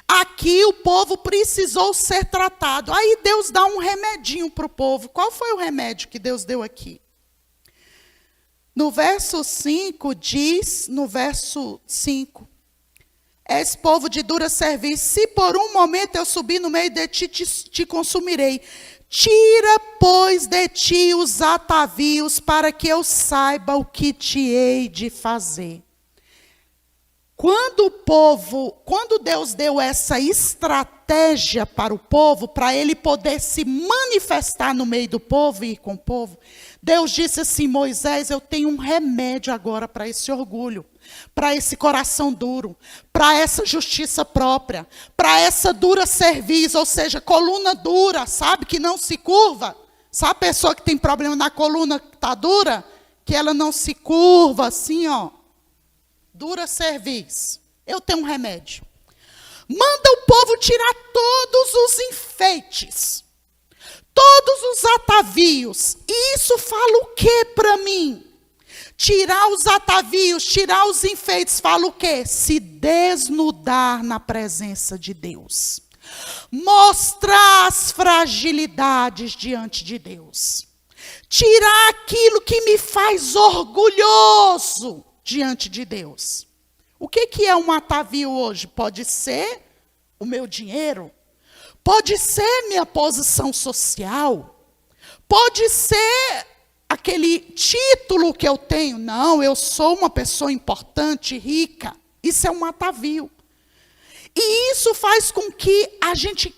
Aqui o povo precisou ser tratado. Aí Deus dá um remedinho para o povo. Qual foi o remédio que Deus deu aqui? No verso 5 diz, no verso 5, és povo de dura cerviz, se por um momento eu subir no meio de ti, te consumirei. Tira, pois, de ti os atavios, para que eu saiba o que te hei de fazer. Quando Deus deu essa estratégia para o povo, para ele poder se manifestar no meio do povo e ir com o povo, Deus disse assim: Moisés, eu tenho um remédio agora para esse orgulho, para esse coração duro, para essa justiça própria, para essa dura cerviz, ou seja, coluna dura, sabe, que não se curva. Sabe a pessoa que tem problema na coluna que está dura? Que ela não se curva assim, ó. Dura cerviz. Eu tenho um remédio. Manda o povo tirar todos os enfeites, todos os atavios. E isso fala o que para mim? Tirar os atavios, tirar os enfeites, fala o quê? Se desnudar na presença de Deus. Mostrar as fragilidades diante de Deus. Tirar aquilo que me faz orgulhoso diante de Deus. O que é um atavio hoje? Pode ser o meu dinheiro, pode ser minha posição social, pode ser aquele título que eu tenho. Não, eu sou uma pessoa importante, rica. Isso é um atavio. E isso faz com que a gente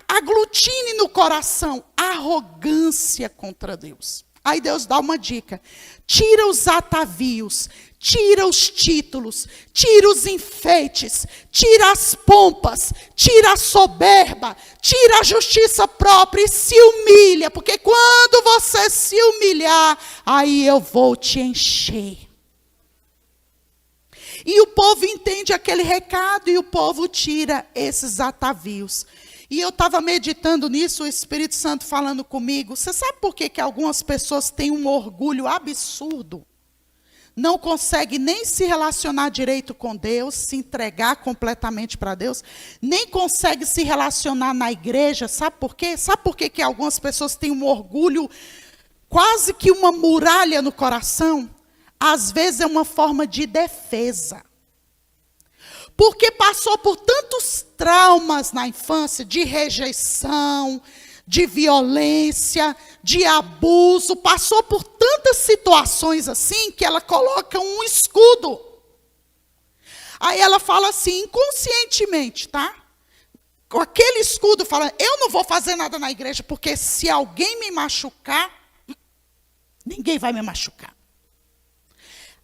aglutine no coração arrogância contra Deus. Aí Deus dá uma dica: tira os atavios, tira os títulos, tira os enfeites, tira as pompas, tira a soberba, tira a justiça própria e se humilha, porque quando você se humilhar, aí eu vou te encher. E o povo entende aquele recado e o povo tira esses atavios. E eu estava meditando nisso, o Espírito Santo falando comigo. Você sabe por que algumas pessoas têm um orgulho absurdo? Não consegue nem se relacionar direito com Deus, se entregar completamente para Deus, nem consegue se relacionar na igreja. Sabe por quê? Sabe por que algumas pessoas têm um orgulho, quase que uma muralha no coração? Às vezes é uma forma de defesa. Porque passou por tantos traumas na infância, de rejeição, de violência, de abuso, passou por tantas situações assim, que ela coloca um escudo. Aí ela fala assim, inconscientemente, tá? Com aquele escudo, fala, eu não vou fazer nada na igreja, porque se alguém me machucar, ninguém vai me machucar.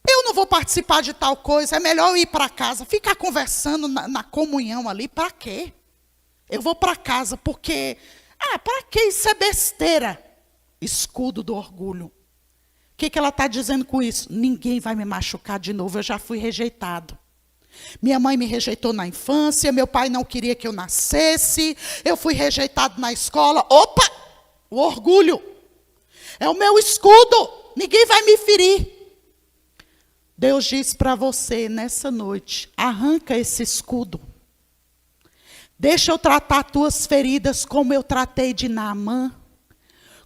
Eu não vou participar de tal coisa, é melhor eu ir para casa, ficar conversando na comunhão ali, para quê? Eu vou para casa, porque, para que isso é besteira? Escudo do orgulho. O que ela está dizendo com isso? Ninguém vai me machucar de novo, eu já fui rejeitado. Minha mãe me rejeitou na infância, meu pai não queria que eu nascesse, eu fui rejeitado na escola. Opa! O orgulho. É o meu escudo, ninguém vai me ferir. Deus diz para você nessa noite, arranca esse escudo. Deixa eu tratar tuas feridas como eu tratei de Naamã.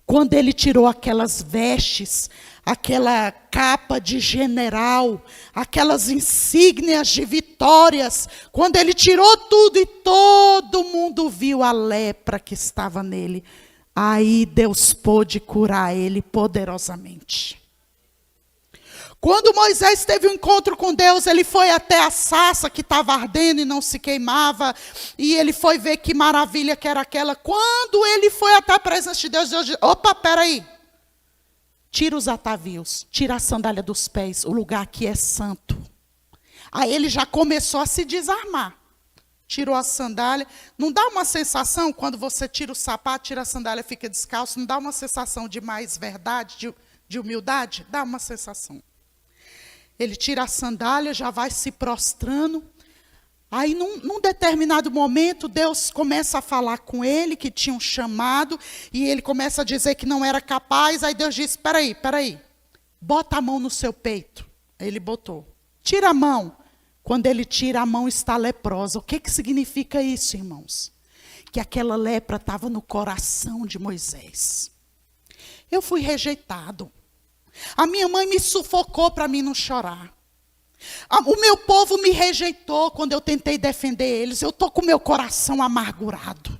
Quando ele tirou aquelas vestes, aquela capa de general, aquelas insígnias de vitórias, quando ele tirou tudo e todo mundo viu a lepra que estava nele, aí Deus pôde curar ele poderosamente. Quando Moisés teve um encontro com Deus, ele foi até a sarça que estava ardendo e não se queimava, e ele foi ver que maravilha que era aquela. Quando ele foi até a presença de Deus, Deus disse, opa, peraí, tira os atavios, tira a sandália dos pés, o lugar aqui é santo. Aí ele já começou a se desarmar. Tirou a sandália. Não dá uma sensação, quando você tira o sapato, tira a sandália, fica descalço, não dá uma sensação de mais verdade, de humildade? Dá uma sensação. Ele tira a sandália, já vai se prostrando. Aí, num determinado momento, Deus começa a falar com ele, que tinha um chamado, e ele começa a dizer que não era capaz. Aí Deus diz, peraí, bota a mão no seu peito. Aí ele botou. Tira a mão. Quando ele tira, a mão está leprosa. O que significa isso, irmãos? Que aquela lepra estava no coração de Moisés. Eu fui rejeitado. A minha mãe me sufocou para mim não chorar. O meu povo me rejeitou quando eu tentei defender eles. Eu estou com o meu coração amargurado.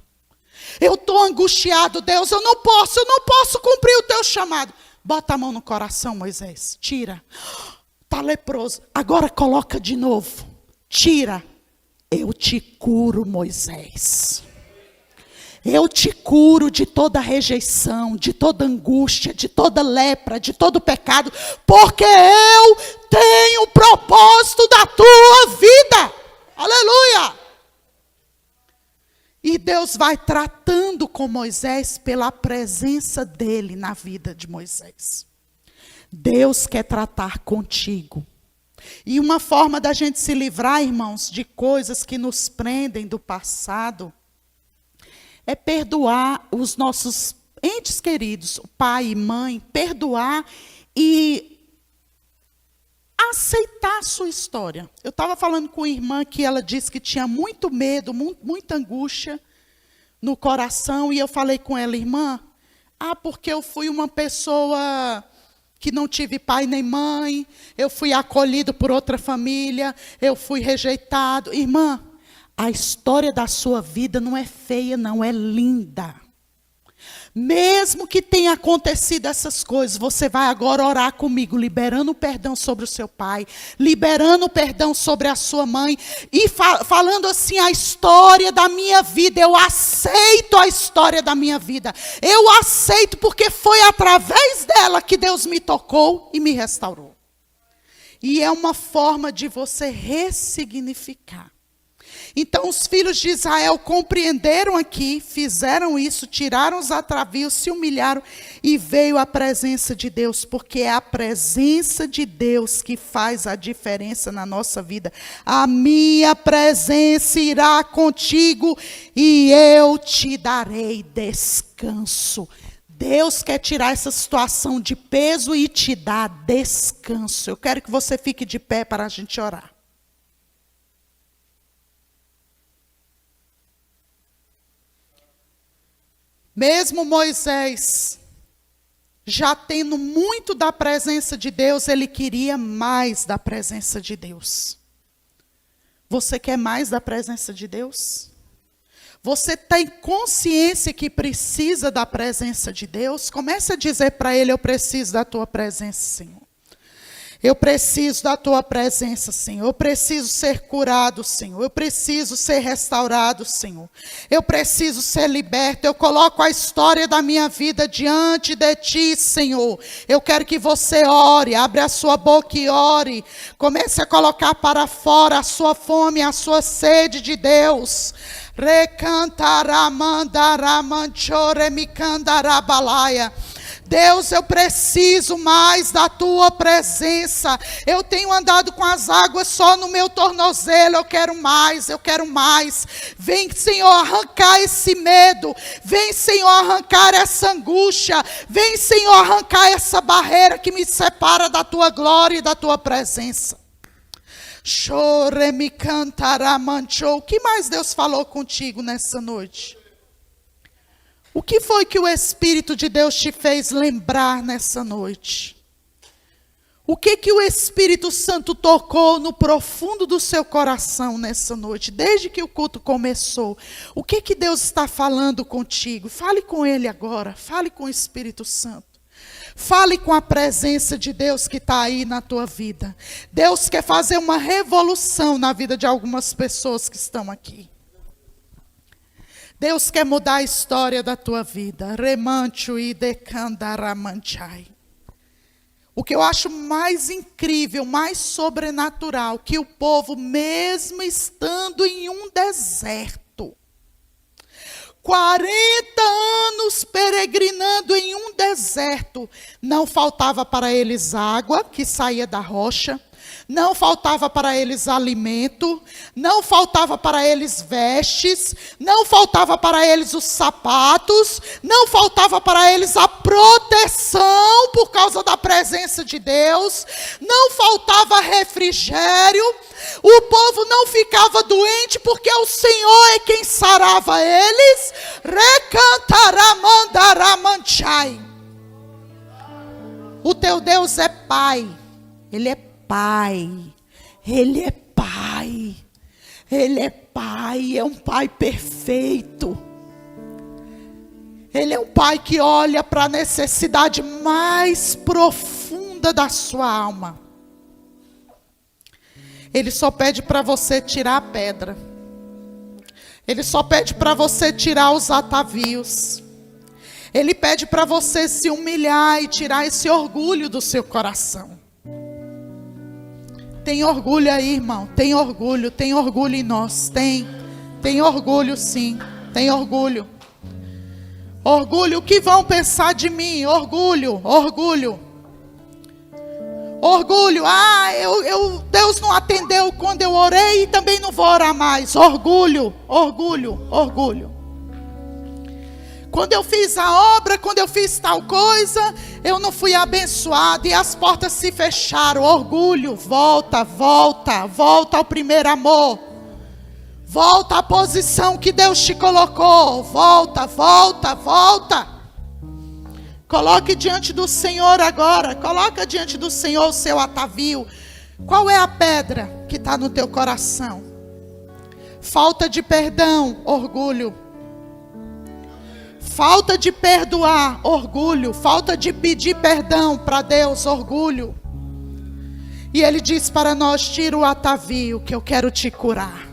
Eu estou angustiado, Deus, eu não posso cumprir o teu chamado. Bota a mão no coração, Moisés, tira. Está leproso, agora coloca de novo. Tira, eu te curo, Moisés. Eu te curo de toda rejeição, de toda angústia, de toda lepra, de todo pecado, porque eu tenho o propósito da tua vida. Aleluia! E Deus vai tratando com Moisés pela presença dele na vida de Moisés. Deus quer tratar contigo. E uma forma da gente se livrar, irmãos, de coisas que nos prendem do passado, é perdoar os nossos entes queridos, pai e mãe, perdoar e aceitar a sua história. Eu estava falando com a irmã que ela disse que tinha muito medo, muita angústia no coração, e eu falei com ela, irmã, porque eu fui uma pessoa que não tive pai nem mãe, eu fui acolhido por outra família, eu fui rejeitado. Irmã, a história da sua vida não é feia, não, é linda. Mesmo que tenha acontecido essas coisas, você vai agora orar comigo, liberando o perdão sobre o seu pai, liberando o perdão sobre a sua mãe, e falando assim, a história da minha vida, eu aceito a história da minha vida. Eu aceito porque foi através dela que Deus me tocou e me restaurou. E é uma forma de você ressignificar. Então os filhos de Israel compreenderam aqui, fizeram isso, tiraram os atavios, se humilharam e veio a presença de Deus, porque é a presença de Deus que faz a diferença na nossa vida. A minha presença irá contigo e eu te darei descanso. Deus quer tirar essa situação de peso e te dar descanso. Eu quero que você fique de pé para a gente orar. Mesmo Moisés, já tendo muito da presença de Deus, ele queria mais da presença de Deus. Você quer mais da presença de Deus? Você tem consciência que precisa da presença de Deus? Comece a dizer para ele: eu preciso da tua presença, Senhor. Eu preciso da tua presença, Senhor. Eu preciso ser curado, Senhor. Eu preciso ser restaurado, Senhor. Eu preciso ser liberto. Eu coloco a história da minha vida diante de ti, Senhor. Eu quero que você ore, abre a sua boca e ore. Comece a colocar para fora a sua fome, a sua sede de Deus. Recantaramandaramancharemicandarabalaya. Deus, eu preciso mais da tua presença. Eu tenho andado com as águas só no meu tornozelo. Eu quero mais, eu quero mais. Vem, Senhor, arrancar esse medo. Vem, Senhor, arrancar essa angústia. Vem, Senhor, arrancar essa barreira que me separa da tua glória e da tua presença. O que mais Deus falou contigo nessa noite? O que foi que o Espírito de Deus te fez lembrar nessa noite? O que o Espírito Santo tocou no profundo do seu coração nessa noite, desde que o culto começou? O que Deus está falando contigo? Fale com Ele agora, fale com o Espírito Santo. Fale com a presença de Deus que está aí na tua vida. Deus quer fazer uma revolução na vida de algumas pessoas que estão aqui. Deus quer mudar a história da tua vida. Remancho e decandaramanchai. O que eu acho mais incrível, mais sobrenatural, que o povo, mesmo estando em um deserto, 40 anos peregrinando em um deserto, não faltava para eles água que saía da rocha, não faltava para eles alimento, não faltava para eles vestes, não faltava para eles os sapatos, não faltava para eles a proteção por causa da presença de Deus, não faltava refrigério, o povo não ficava doente porque o Senhor é quem sarava eles. Recantaramandaramanchay. O teu Deus é Pai, Ele é Pai, Ele é Pai, Ele é Pai, é um Pai perfeito. Ele é um Pai que olha para a necessidade mais profunda da sua alma. Ele só pede para você tirar a pedra. Ele só pede para você tirar os atavios. Ele pede para você se humilhar e tirar esse orgulho do seu coração. Tem orgulho aí, irmão. Tem orgulho em nós. Tem orgulho sim. Tem orgulho. Orgulho, o que vão pensar de mim? Orgulho. Deus não atendeu quando eu orei e também não vou orar mais. Orgulho. Quando eu fiz a obra, quando eu fiz tal coisa, eu não fui abençoado e as portas se fecharam. Orgulho, volta ao primeiro amor. Volta à posição que Deus te colocou. Volta. Coloque diante do Senhor agora. Coloca diante do Senhor o seu atavio. Qual é a pedra que está no teu coração? Falta de perdão, orgulho. Falta de perdoar, orgulho. Falta de pedir perdão para Deus, orgulho. E Ele diz para nós: tira o atavio que eu quero te curar.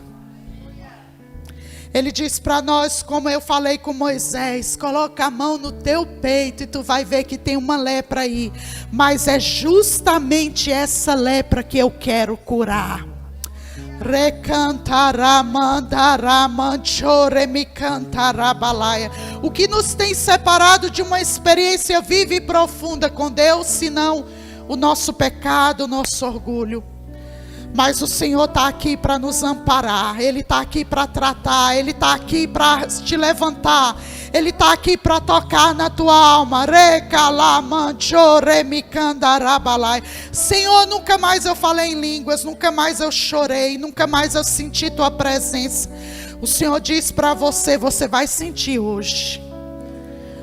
Ele diz para nós, como eu falei com Moisés: coloca a mão no teu peito e tu vai ver que tem uma lepra aí. Mas é justamente essa lepra que eu quero curar. O que nos tem separado de uma experiência viva e profunda com Deus, senão o nosso pecado, o nosso orgulho. Mas o Senhor está aqui para nos amparar, Ele está aqui para tratar, Ele está aqui para te levantar, Ele está aqui para tocar na tua alma. Senhor, nunca mais eu falei em línguas, nunca mais eu chorei, nunca mais eu senti tua presença. O Senhor diz para você, você vai sentir hoje,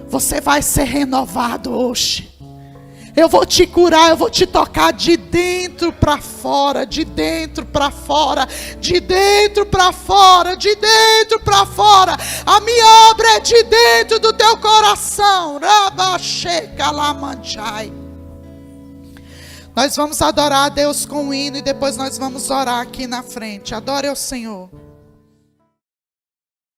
você vai ser renovado hoje. Eu vou te curar, eu vou te tocar de dentro para fora, de dentro para fora, de dentro para fora, de dentro para fora. A minha obra é de dentro do teu coração. Nós vamos adorar a Deus com um hino e depois nós vamos orar aqui na frente. Adore ao Senhor.